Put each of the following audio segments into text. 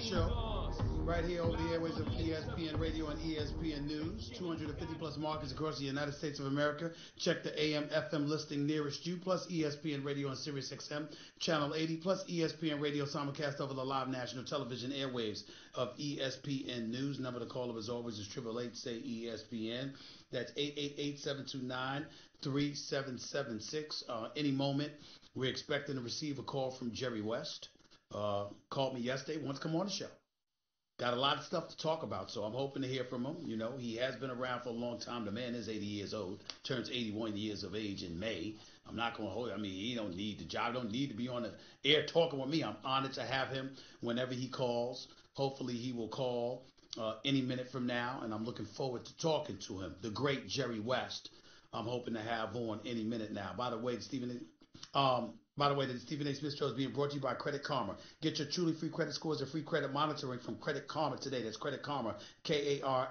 show right here over the airways of ESPN Radio and ESPN News. 250 plus markets across the United States of America. Check the AM FM listing nearest you, plus ESPN Radio on Sirius XM Channel 80, plus ESPN Radio simulcast over the live national television airwaves of ESPN News. Number to call as always is 888 say ESPN. That's 888-729-3776. Any moment, we're expecting to receive a call from Jerry West. Called me yesterday, wants to come on the show. Got a lot of stuff to talk about, so I'm hoping to hear from him. You know, he has been around for a long time. The man is 80 years old, turns 81 years of age in May. I'm not going to hold. I mean, he don't need the job. Don't need to be on the air talking with me. I'm honored to have him whenever he calls. Hopefully, he will call any minute from now, and I'm looking forward to talking to him. The great Jerry West. I'm hoping to have on any minute now. By the way, the Stephen A. Smith Show is being brought to you by Credit Karma. Get your truly free credit scores and free credit monitoring from Credit Karma today. That's Credit Karma, Karma.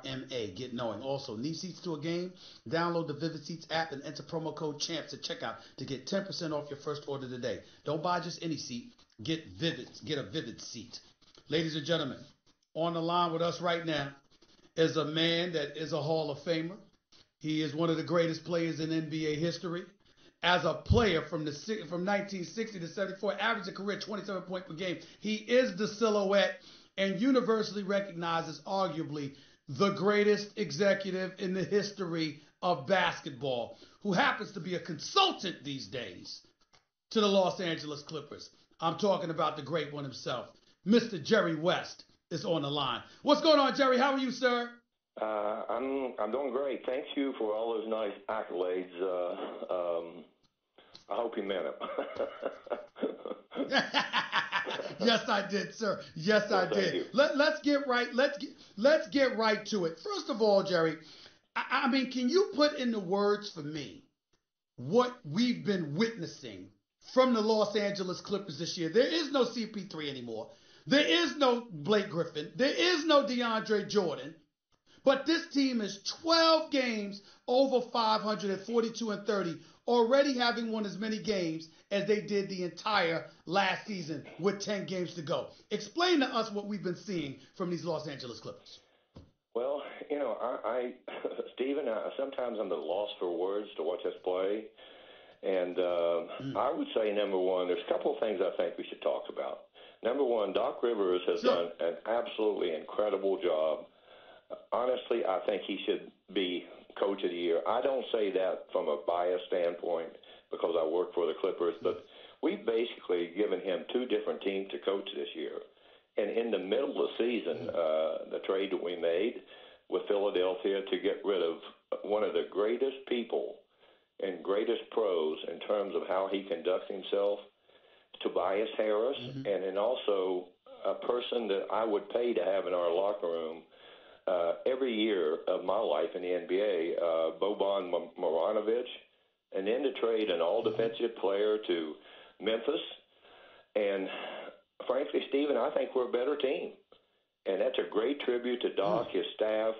Get knowing. Also, need seats to a game? Download the Vivid Seats app and enter promo code CHAMPS at checkout to get 10% off your first order today. Don't buy just any seat. Get a Vivid seat. Ladies and gentlemen, on the line with us right now is a man that is a Hall of Famer. He is one of the greatest players in NBA history. As a player from 1960 to 74, averaged a career 27 points per game. He is the silhouette and universally recognized as arguably the greatest executive in the history of basketball, who happens to be a consultant these days to the Los Angeles Clippers. I'm talking about the great one himself. Mr. Jerry West is on the line. What's going on, Jerry? How are you, sir? I'm doing great. Thank you for all those nice accolades. I hope you meant them. Yes, I did, sir. Yes, well, I did. Let's get right. Let's get right to it. First of all, Jerry, I mean, can you put into words for me what we've been witnessing from the Los Angeles Clippers this year? There is no CP3 anymore. There is no Blake Griffin. There is no DeAndre Jordan. But this team is 12 games over 500 at 42 and 30, already having won as many games as they did the entire last season with 10 games to go. Explain to us what we've been seeing from these Los Angeles Clippers. Well, you know, Stephen, sometimes I'm at a loss for words to watch us play. And I would say, number one, there's a couple of things I think we should talk about. Number one, Doc Rivers has done an absolutely incredible job. Honestly, I think he should be Coach of the Year. I don't say that from a biased standpoint because I work for the Clippers, but we've basically given him two different teams to coach this year. And in the middle of the season, the trade that we made with Philadelphia to get rid of one of the greatest people and greatest pros in terms of how he conducts himself, Tobias Harris, and then also a person that I would pay to have in our locker room every year of my life in the NBA, Boban Marjanovic, and then to trade an all-defensive player to Memphis. And frankly, Stephen, I think we're a better team. And that's a great tribute to Doc, his staff.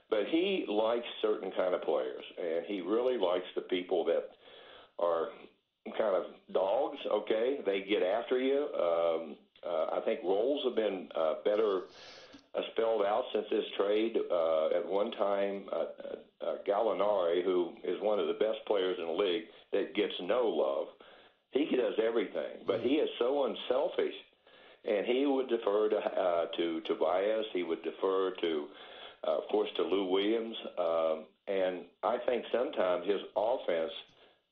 But he likes certain kind of players, and he really likes the people that are kind of dogs, okay? They get after you. I think roles have been better spelled out since this trade. At one time, Gallinari, who is one of the best players in the league that gets no love, he does everything. But he is so unselfish, and he would defer to Tobias. He would defer to, of course, to Lou Williams. And I think sometimes his offense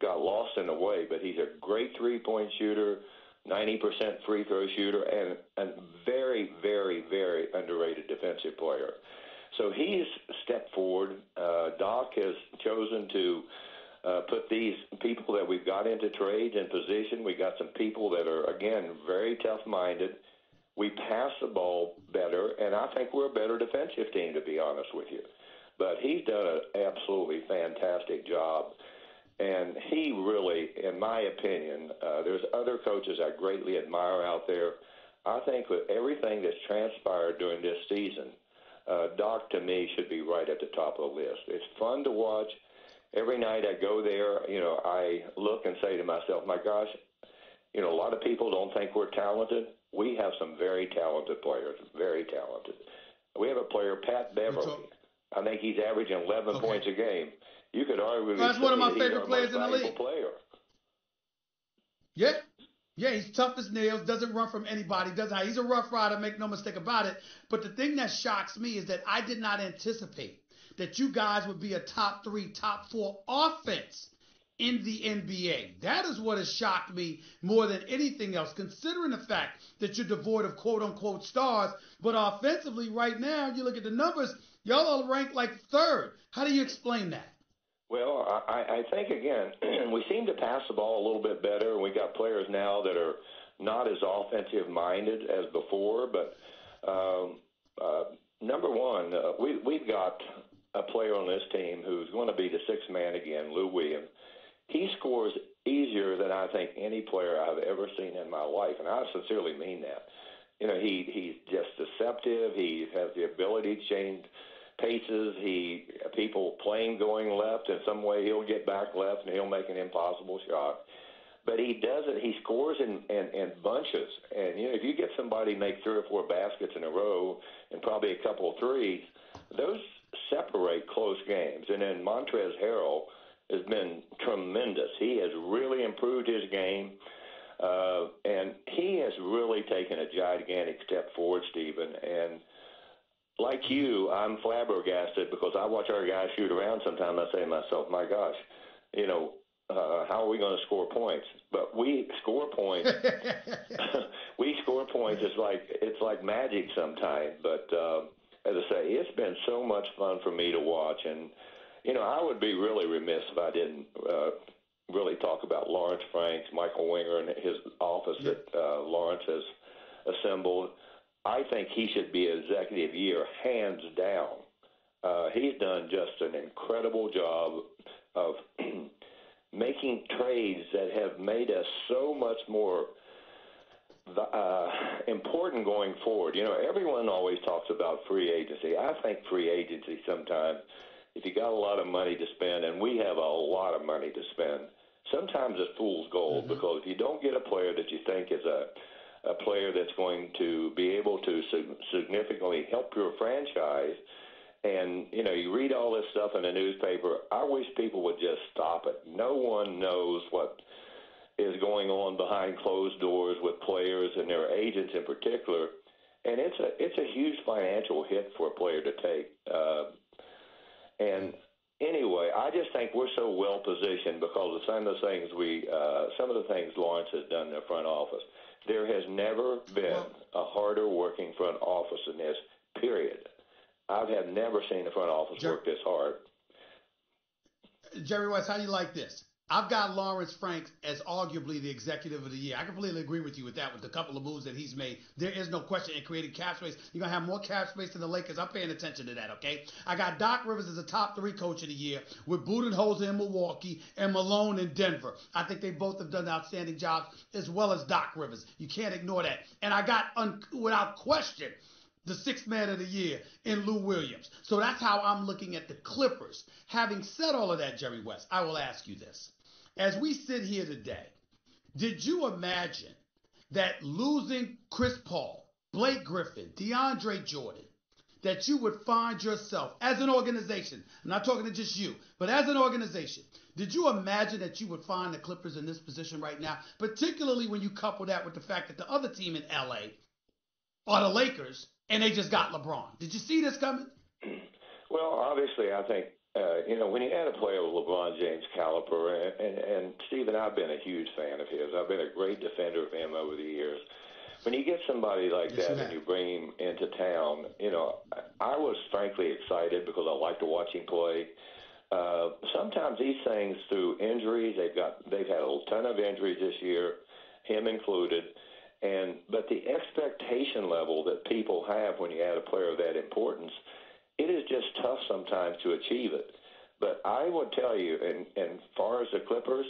got lost in the way, but he's a great three-point shooter, 90% free throw shooter, and a very, very, very underrated defensive player. So he's stepped forward. Doc has chosen to put these people that we've got into trades in position. We got some people that are, again, very tough-minded. We pass the ball better, and I think we're a better defensive team, to be honest with you. But he's done an absolutely fantastic job. And he really, in my opinion, there's other coaches I greatly admire out there. I think with everything that's transpired during this season, Doc, to me, should be right at the top of the list. It's fun to watch. Every night I go there, you know, I look and say to myself, my gosh, A lot of people don't think we're talented. We have some very talented players, very talented. We have a player, Pat Beverly. I think he's averaging 11 points a game. You could arguably that's say one of my that he's favorite our players most in the valuable league. player. Yeah. Yeah, he's tough as nails, doesn't run from anybody, doesn't. He's a rough rider, make no mistake about it. But the thing that shocks me is that I did not anticipate that you guys would be a top 3, top 4 offense in the NBA. That is what has shocked me more than anything else, considering the fact that you're devoid of quote-unquote stars. But offensively, right now, you look at the numbers, y'all are ranked like 3rd. How do you explain that? Well, I think, again, we seem to pass the ball a little bit better, and we got players now that are not as offensive-minded as before. But number one, we've got a player on this team who's going to be the sixth man again, Lou Williams. He scores easier than I think any player I've ever seen in my life, and I sincerely mean that. He's just deceptive. He has the ability to change paces. People playing going left, in some way he'll get back left and he'll make an impossible shot. But he does it. He scores in bunches. And if you get somebody make 3 or 4 baskets in a row and probably a couple of threes, those separate close games. And then Montrezl Harrell has been tremendous. He has really improved his game. And he has really taken a gigantic step forward, Stephen. And like you, I'm flabbergasted because I watch our guys shoot around sometimes. I say to myself, my gosh, how are we going to score points? But we score points. We score points. It's like magic sometimes. But as I say, it's been so much fun for me to watch. And, I would be really remiss if I didn't really talk about Lawrence Franks, Michael Winger, and his office that Lawrence has assembled. I think he should be executive year, hands down. He's done just an incredible job of making trades that have made us so much more important going forward. Everyone always talks about free agency. I think free agency sometimes, if you got a lot of money to spend, and we have a lot of money to spend, sometimes it's fool's gold, because if you don't get a player that you think is a player that's going to be able to significantly help your franchise, and, you read all this stuff in the newspaper, I wish people would just stop it. No one knows what is going on behind closed doors with players and their agents in particular, and it's a huge financial hit for a player to take. And anyway, I just think we're so well positioned because of some of the things Lawrence has done in the front office. There has never been a harder working front office than this, period. I have never seen the front office work this hard. Jerry West, how you like this? I've got Lawrence Franks as arguably the executive of the year. I completely agree with you with that, with a couple of moves that he's made. There is no question in creating cap space. You're going to have more cap space than the Lakers. I'm paying attention to that, okay? I got Doc Rivers as a top 3 coach of the year with Budenholzer in Milwaukee and Malone in Denver. I think they both have done outstanding jobs, as well as Doc Rivers. You can't ignore that. And I got, without question, the 6th man of the year in Lou Williams. So that's how I'm looking at the Clippers. Having said all of that, Jerry West, I will ask you this. As we sit here today, did you imagine that losing Chris Paul, Blake Griffin, DeAndre Jordan, that you would find yourself as an organization, I'm not talking to just you, but as an organization, did you imagine that you would find the Clippers in this position right now, particularly when you couple that with the fact that the other team in L.A. are the Lakers, and they just got LeBron? Did you see this coming? Well, obviously, I think, when you add a player with LeBron James' caliber, and Stephen, I've been a huge fan of his. I've been a great defender of him over the years. When you get somebody like that and you bring him into town, I was frankly excited because I like to watch him play. Sometimes these things, through injuries, they've had a ton of injuries this year, him included. But the expectation level that people have when you add a player of that importance, it is just tough sometimes to achieve it. But I would tell you, and far as the Clippers,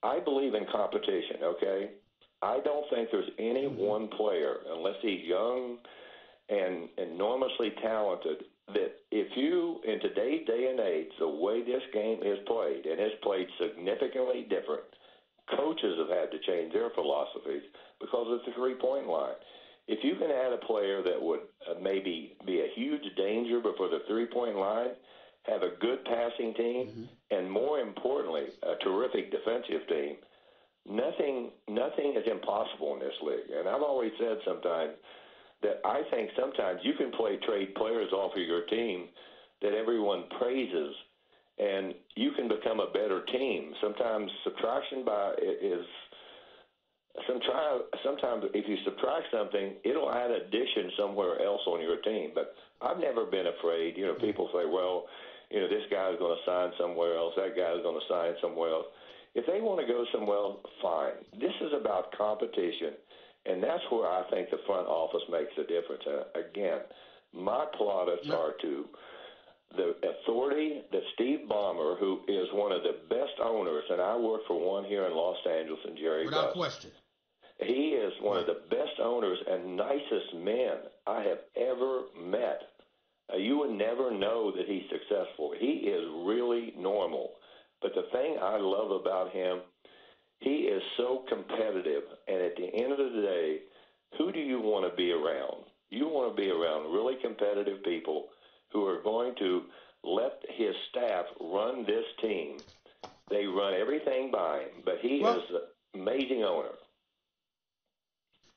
I believe in competition, okay? I don't think there's any one player, unless he's young and enormously talented, that if you, in today's day and age, the way this game is played, and it's played significantly different, coaches have had to change their philosophies because of the three-point line. If you can add a player that would maybe be a huge danger before the three-point line, have a good passing team, and more importantly, a terrific defensive team, nothing is impossible in this league. And I've always said sometimes that I think sometimes you can trade players off of your team that everyone praises, and you can become a better team. Sometimes subtraction is sometimes if you subtract something, it'll add addition somewhere else on your team. But I've never been afraid. You know, people say, well, you know, this guy's going to sign somewhere else, that guy's going to sign somewhere else. If they want to go somewhere else, fine. This is about competition, and that's where I think the front office makes a difference. Again, my plaudits are to the authority that Steve Ballmer, who is one of the best owners, and I work for one here in Los Angeles, and Jerry Without Buss. question. He is one of the best owners and nicest men I have ever met. You would never know that he's successful. He is really normal. But the thing I love about him, he is so competitive. And at the end of the day, who do you want to be around? You want to be around really competitive people who are going to let his staff run this team. They run everything by him, but he is an amazing owner.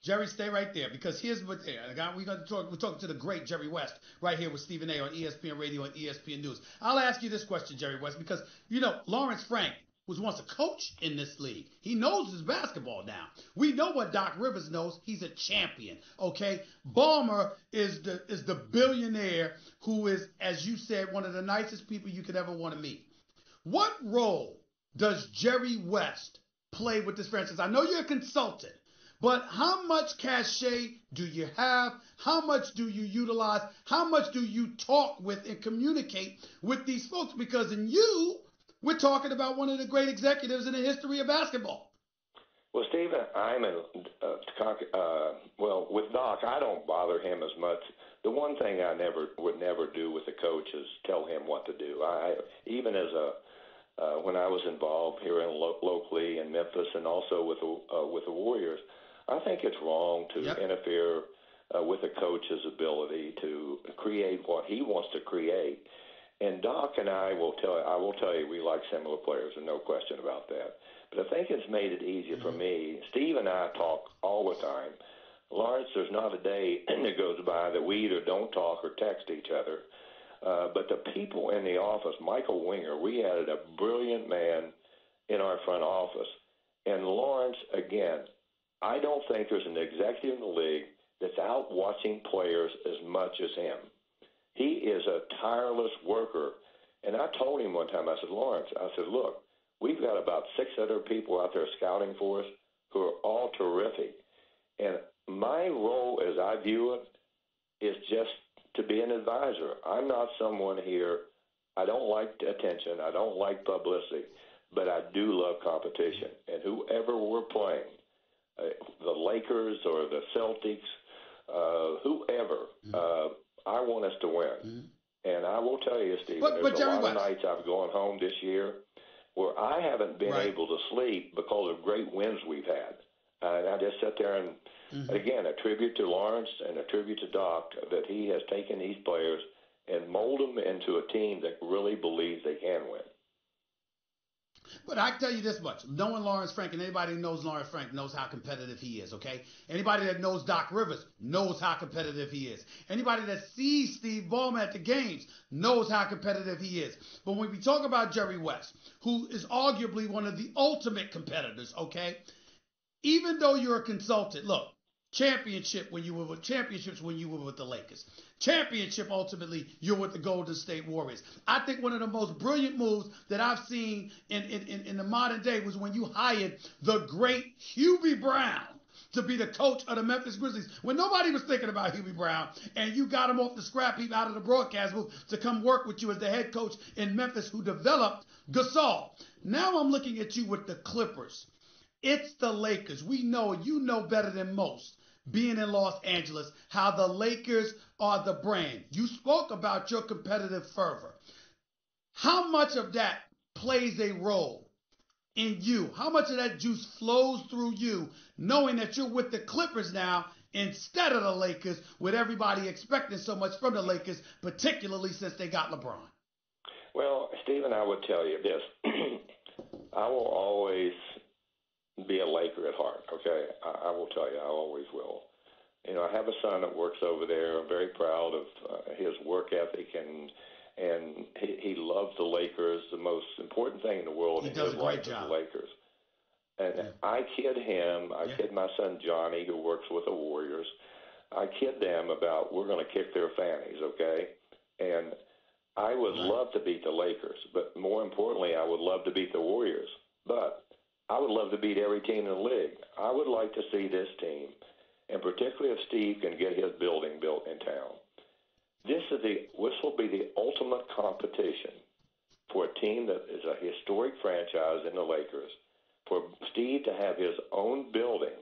Jerry, stay right there because here's what we're going to talk. We're talking to the great Jerry West right here with Stephen A. on ESPN Radio and ESPN News. I'll ask you this question, Jerry West, because you know Lawrence Frank was once a coach in this league. He knows his basketball now. We know what Doc Rivers knows. He's a champion. Okay, Ballmer is the billionaire who is, as you said, one of the nicest people you could ever want to meet. What role does Jerry West play with this franchise? I know you're a consultant. But how much cachet do you have? How much do you utilize? How much do you talk with and communicate with these folks? Because in you, we're talking about one of the great executives in the history of basketball. Well, Stephen, with Doc, I don't bother him as much. The one thing I would never do with a coach is tell him what to do. Even as when I was involved here locally in Memphis and also with the Warriors, I think it's wrong to interfere with a coach's ability to create what he wants to create. And Doc and I will tell you, we like similar players, and no question about that. But I think it's made it easier for me. Steve and I talk all the time. Lawrence, there's not a day that goes by that we either don't talk or text each other. But the people in the office, Michael Winger, we had a brilliant man in our front office. And Lawrence, again, I don't think there's an executive in the league that's out watching players as much as him. He is a tireless worker. And I told him one time, I said, Lawrence, I said, look, we've got about 600 people out there scouting for us who are all terrific. And my role, as I view it, is just to be an advisor. I'm not someone here. I don't like attention. I don't like publicity, but I do love competition. And whoever we're playing, the Lakers or the Celtics, whoever, I want us to win. And I will tell you, Stephen, there's a lot of nights I've gone home this year where I haven't been able to sleep because of great wins we've had. And I just sat there and, again, a tribute to Lawrence and a tribute to Doc that he has taken these players and molded them into a team that really believes they can win. But I can tell you this much. Knowing Lawrence Frank, and anybody who knows Lawrence Frank knows how competitive he is, okay? Anybody that knows Doc Rivers knows how competitive he is. Anybody that sees Steve Ballmer at the games knows how competitive he is. But when we talk about Jerry West, who is arguably one of the ultimate competitors, okay? Even though you're a consultant, look, championships when you were with the Lakers. Championship, ultimately, you're with the Golden State Warriors. I think one of the most brilliant moves that I've seen in the modern day was when you hired the great Hubie Brown to be the coach of the Memphis Grizzlies when nobody was thinking about Hubie Brown, and you got him off the scrap heap out of the broadcast booth to come work with you as the head coach in Memphis who developed Gasol. Now I'm looking at you with the Clippers. It's the Lakers. We know, you know better than most, being in Los Angeles, how the Lakers are the brand. You spoke about your competitive fervor. How much of that plays a role in you? How much of that juice flows through you, knowing that you're with the Clippers now instead of the Lakers, with everybody expecting so much from the Lakers, particularly since they got LeBron? Well, Stephen, I would tell you this. I will always be a Laker at heart, okay? I will tell you, I always will. You know, I have a son that works over there. I'm very proud of his work ethic, and he loves the Lakers. The most important thing in the world He in does his a life great is the job. Lakers. And Yeah. I kid him. I Yeah. kid my son Johnny, who works with the Warriors. I kid them about we're going to kick their fannies, okay? And I would Right. love to beat the Lakers, but more importantly, I would love to beat the Warriors. But I would love to beat every team in the league. I would like to see this team, and particularly if Steve can get his building built in town. This will be the ultimate competition for a team that is a historic franchise in the Lakers, for Steve to have his own building,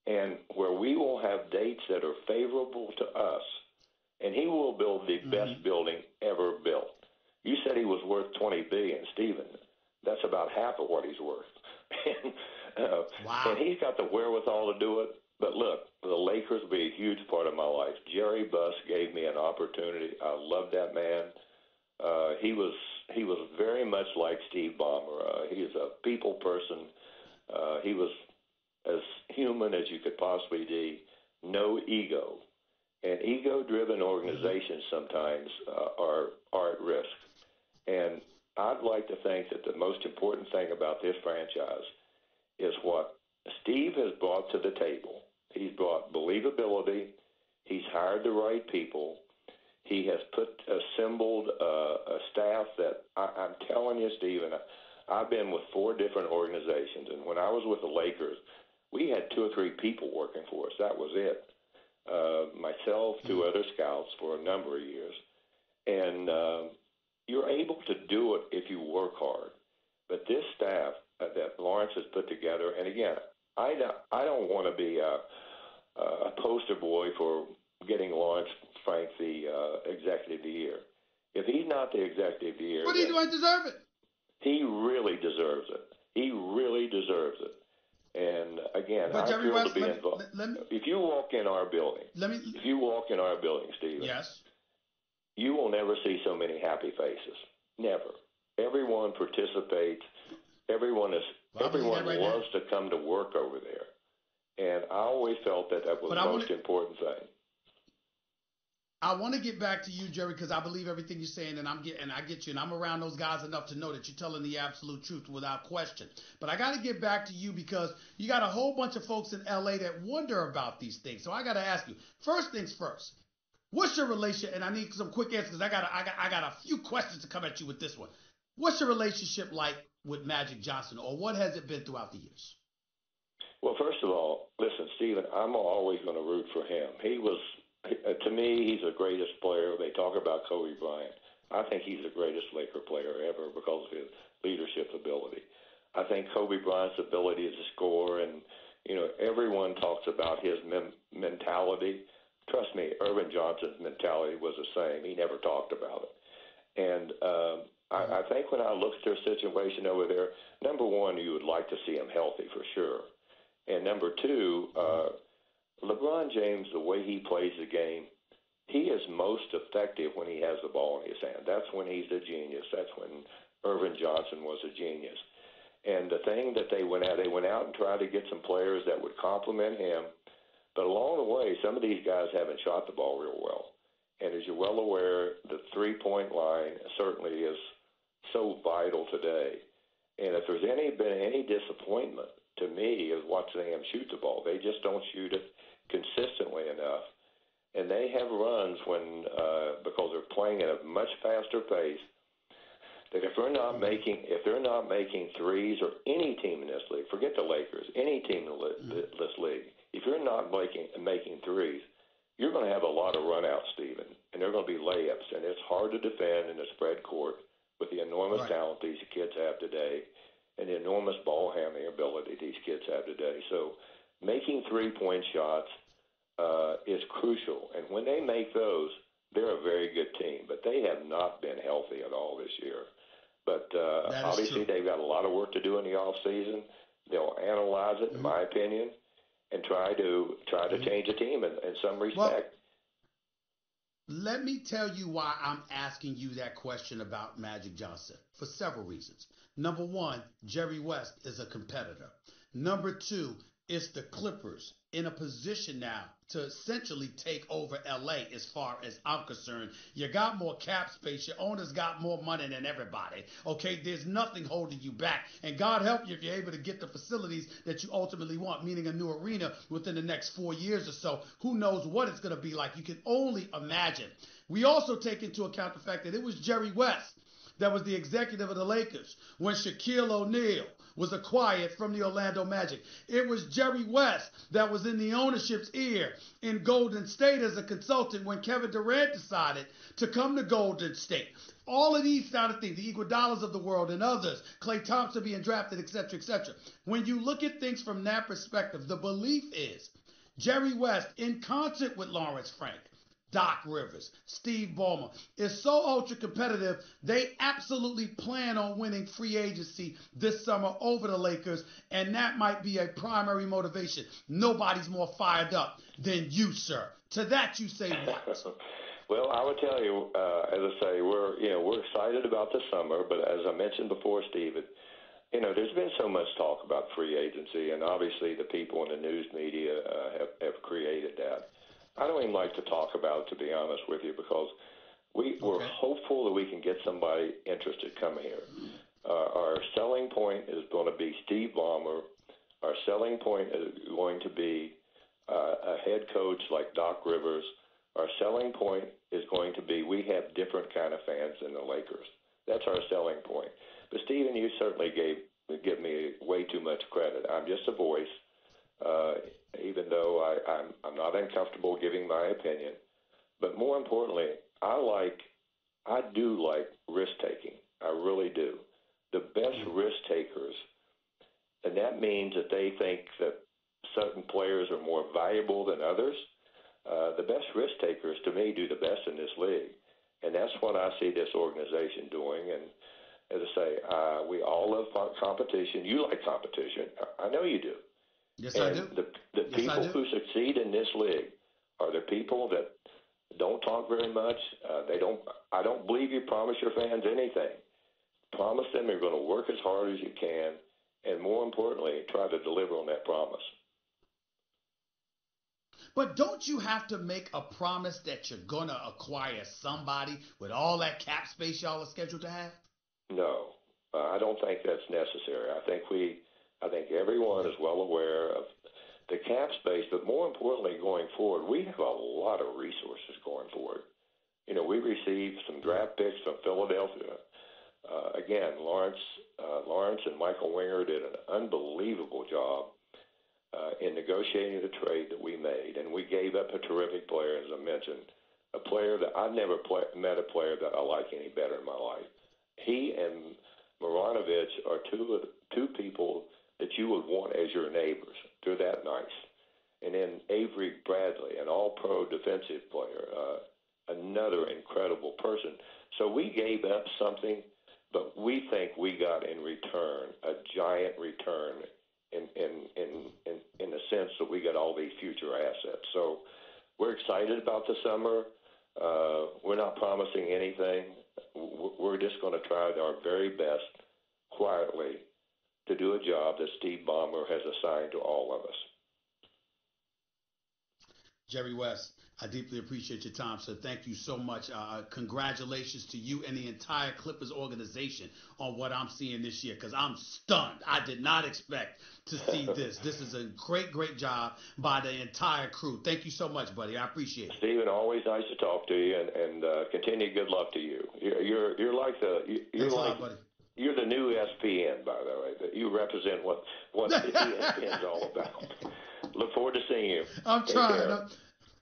and where we will have dates that are favorable to us, and he will build the best building ever built. You said he was worth $20 billion, Stephen. That's about half of what he's worth, and Wow. and he's got the wherewithal to do it. But look, the Lakers will be a huge part of my life. Jerry Buss gave me an opportunity. I love that man. He was very much like Steve Ballmer. He is a people person. He was as human as you could possibly be. No ego, and ego-driven organizations sometimes are at risk. And I'd like to think that the most important thing about this franchise is what Steve has brought to the table. He's brought believability. He's hired the right people. He has assembled a staff that I'm telling you, Stephen, I've been with 4 different organizations, and when I was with the Lakers, we had 2 or 3 people working for us. That was it. Myself, 2 other scouts for a number of years, and you're able to do it if you work hard. But this staff that Lawrence has put together, and again, I don't want to be a poster boy for getting Lawrence Frank the executive of the year. If he's not the executive of the year, But he then don't deserve it. he really deserves it. He really deserves it. And again, But I'm Jerry thrilled to West, be involved. let me If you walk in our building, let me. if you walk in our building, Stephen, Yes. you will never see so many happy faces. Never. Everyone participates. Everyone is. Well, I believe that Everyone right now. loves to come to work over there. And I always felt that that was But the most important thing. I want to get back to you, Jerry, because I believe everything you're saying, and I get you, and I'm around those guys enough to know that you're telling the absolute truth without question. But I got to get back to you because you got a whole bunch of folks in LA that wonder about these things. So I got to ask you. First things first. What's your relationship? And I need some quick answers because I got a few questions to come at you with this one. What's your relationship like with Magic Johnson, or what has it been throughout the years? Well, first of all, listen, Stephen, I'm always going to root for him. He was, to me, he's the greatest player. They talk about Kobe Bryant. I think he's the greatest Laker player ever because of his leadership ability. I think Kobe Bryant's ability to score, and everyone talks about his mentality. Trust me, Irvin Johnson's mentality was the same. He never talked about it. And I think when I look at their situation over there, number one, you would like to see him healthy for sure. And number two, LeBron James, the way he plays the game, he is most effective when he has the ball in his hand. That's when he's a genius. That's when Irvin Johnson was a genius. And the thing that they went out and tried to get some players that would complement him. But along the way, some of these guys haven't shot the ball real well. And as you're well aware, the three-point line certainly is so vital today. And if there's been any disappointment to me is watching them shoot the ball. They just don't shoot it consistently enough. And they have runs when because they're playing at a much faster pace. That if they're not making threes, or any team in this league, forget the Lakers, any team in this league, if you're not making threes, you're going to have a lot of runouts, Stephen, and they're going to be layups, and it's hard to defend in a spread court with the enormous Right. talent these kids have today and the enormous ball handling ability these kids have today. So making three-point shots is crucial, and when they make those, they're a very good team, but they have not been healthy at all this year. But That is obviously, true. they've got a lot of work to do in the off season. They'll analyze it, in Hmm. my opinion, and try to Hmm. change the team in some Well, respect. let me tell you why I'm asking you that question about Magic Johnson for several reasons. Number one, Jerry West is a competitor. Number two, it's the Clippers in a position now to essentially take over LA as far as I'm concerned. You got more cap space. Your owners got more money than everybody. Okay, there's nothing holding you back. And God help you if you're able to get the facilities that you ultimately want, meaning a new arena within the next 4 years or so. Who knows what it's going to be like? You can only imagine. We also take into account the fact that it was Jerry West that was the executive of the Lakers when Shaquille O'Neal was acquired from the Orlando Magic. It was Jerry West that was in the ownership's ear in Golden State as a consultant when Kevin Durant decided to come to Golden State. All of these kind of things, the Iguodala's of the world and others, Klay Thompson being drafted, etc., etc. When you look at things from that perspective, the belief is Jerry West, in concert with Lawrence Frank, Doc Rivers, Steve Ballmer, is so ultra competitive, they absolutely plan on winning free agency this summer over the Lakers, and that might be a primary motivation. Nobody's more fired up than you, sir. To that you say what? Well, I would tell you, as I say, we're excited about the summer, but as I mentioned before, Steve, there's been so much talk about free agency, and obviously the people in the news media have created that. I don't even like to talk about it, to be honest with you, because we're Okay. hopeful that we can get somebody interested coming here. Our selling point is going to be Steve Ballmer. Our selling point is going to be a head coach like Doc Rivers. Our selling point is going to be we have different kind of fans than the Lakers. That's our selling point. But Stephen, you certainly give me way too much credit. I'm just a voice, uh, even though I'm not uncomfortable giving my opinion. But more importantly, I do like risk taking. I really do. The best Mm. risk takers, and that means that they think that certain players are more valuable than others. The best risk takers, to me, do the best in this league, and that's what I see this organization doing. And as I say, we all love competition. You like competition, I know you do. Yes, I And do. the Yes, I people do. who succeed in this league are the people that don't talk very much. They don't. I don't believe you promise your fans anything. Promise them you're going to work as hard as you can, and more importantly, try to deliver on that promise. But don't you have to make a promise that you're going to acquire somebody with all that cap space y'all are scheduled to have? No, I don't think that's necessary. I think everyone Okay. is well aware of the cap space, but more importantly, going forward, we have a lot of resources going forward. We received some Mm. draft picks from Philadelphia. Again, Lawrence and Michael Winger did an unbelievable job in negotiating the trade that we made, and we gave up a terrific player, as I mentioned, a player that I've never met a player that I like any better in my life. He and Maranovic are two people that you would want as your neighbors. They're that nice. And then Avery Bradley, an all-pro defensive player, another incredible person. So we gave up something, but we think we got in return a giant return in the sense that we got all these future assets. So we're excited about the summer. We're not promising anything. We're just going to try our very best quietly to do a job that Steve Ballmer has assigned to all of us. Jerry West, I deeply appreciate your time, sir. Thank you so much. Congratulations to you and the entire Clippers organization on what I'm seeing this year because I'm stunned. I did not expect to see this. This is a great, great job by the entire crew. Thank you so much, buddy. I appreciate it. Stephen, always nice to talk to you, and continued good luck to you. You're like Thanks a lot, buddy. you're the new SPN, by the way. That you represent what ESPN's all about. Look forward to seeing you. I'm Take trying. care.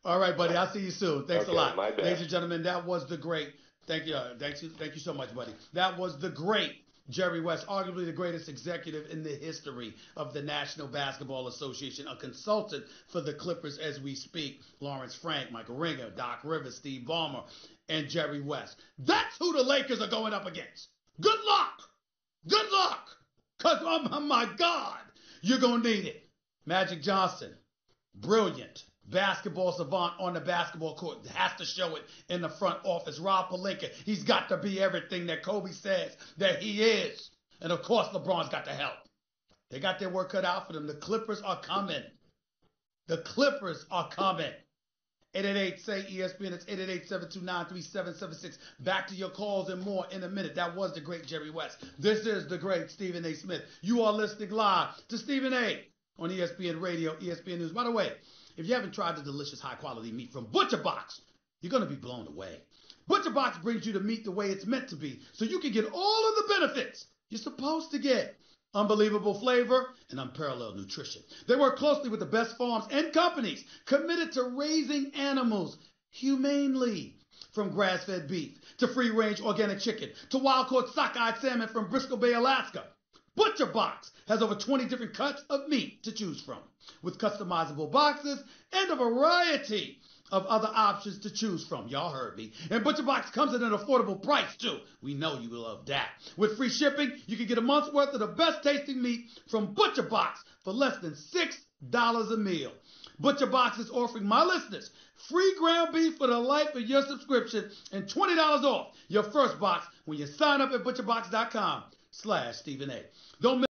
All right, buddy. I'll see you soon. Thanks a Okay, lot. my Ladies best. and gentlemen, that was the great. Thank you. Thank you so much, buddy. That was the great Jerry West, arguably the greatest executive in the history of the National Basketball Association, a consultant for the Clippers as we speak. Lawrence Frank, Michael Ringer, Doc Rivers, Steve Ballmer, and Jerry West. That's who the Lakers are going up against. Good luck. Good luck. Because, oh my God, you're going to need it. Magic Johnson, brilliant basketball savant on the basketball court, has to show it in the front office. Rob Pelinka, he's got to be everything that Kobe says that he is. And of course, LeBron's got to help. They got their work cut out for them. The Clippers are coming. The Clippers are coming. 888-SAY-ESPN. It's 888-729-3776. Back to your calls and more in a minute. That was the great Jerry West. This is the great Stephen A. Smith. You are listening live to Stephen A. on ESPN Radio, ESPN News. By the way, if you haven't tried the delicious high-quality meat from Butcher Box, you're going to be blown away. Butcher Box brings you the meat the way it's meant to be, so you can get all of the benefits you're supposed to get. Unbelievable flavor and unparalleled nutrition. They work closely with the best farms and companies committed to raising animals humanely. From grass-fed beef to free-range organic chicken to wild-caught sockeye salmon from Briscoe Bay, Alaska. Butcher Box has over 20 different cuts of meat to choose from, with customizable boxes and a variety of other options to choose from. Y'all heard me. And Butcher Box comes at an affordable price, too. We know you will love that. With free shipping, you can get a month's worth of the best tasting meat from Butcher Box for less than $6 a meal. Butcher Box is offering my listeners free ground beef for the life of your subscription and $20 off your first box when you sign up at butcherbox.com/Stephen A. Don't miss